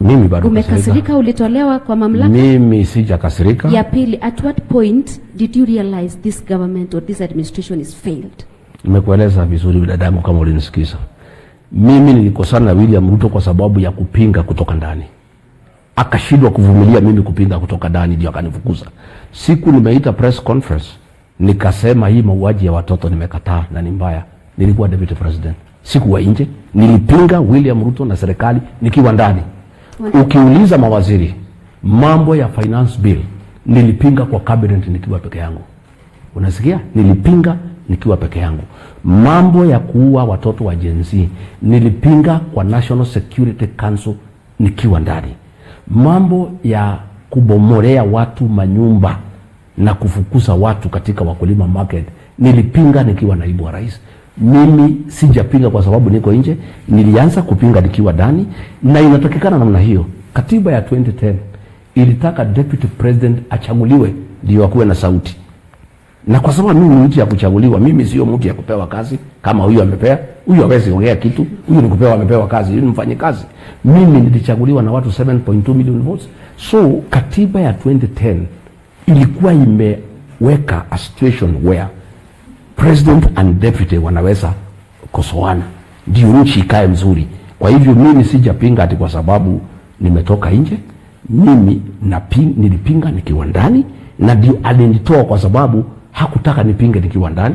Mimi bado umekasirika, ulitolewa kwa mamlaka? Mimi sijakasirika. Ya pili, at what point did you realize this government or this administration is failed? Nimekueleza vizuri dadangu kama ulinisikiza. Mimi nilikosana na William Ruto kwa sababu ya kupinga kutoka ndani. Akashindwa kuvumilia mimi kupinga kutoka ndani, ndio akanifukuza. Siku nimeita press conference nikasema hii mauaji ya watoto nimekataa na ni mbaya. Nilikuwa deputy president. Sikuwa nje. Nilipinga William Ruto na serikali nikiwa ndani. Ukiuliza mawaziri mambo ya finance bill nilipinga kwa cabinet nikiwa peke yangu. Unasikia? Nilipinga nikiwa peke yangu. Mambo ya kuua watoto wa Gen Z nilipinga kwa National Security Council nikiwa ndani. Mambo ya kubomorea watu manyumba na kufukuza watu katika Wakulima Market nilipinga nikiwa naibu wa rais. Mimi sijapinga kwa sababu niko nje, nilianza kupinga nikiwa ndani, na inatakikana namna hiyo. Katiba ya 2010 ilitaka deputy president achaguliwe ndio akuwe na sauti. Na kwa sababu mimi ni mtu ya kuchaguliwa, mimi sio mtu ya kupewa kazi kama huyu amepewa. Huyu hawezi ongea kitu, huyu ni kupewa, amepewa kazi, huyu ni mfanyikazi. Mimi nilichaguliwa na watu 7.2 million votes. So katiba ya 2010 ilikuwa imeweka a situation where president and deputy wanaweza kosoana ndio nchi ikae mzuri. Kwa hivyo mimi sijapinga ati kwa sababu nimetoka nje. Mimi nilipinga nikiwa ndani, na ndio alinitoa kwa sababu hakutaka nipinge nikiwa ndani.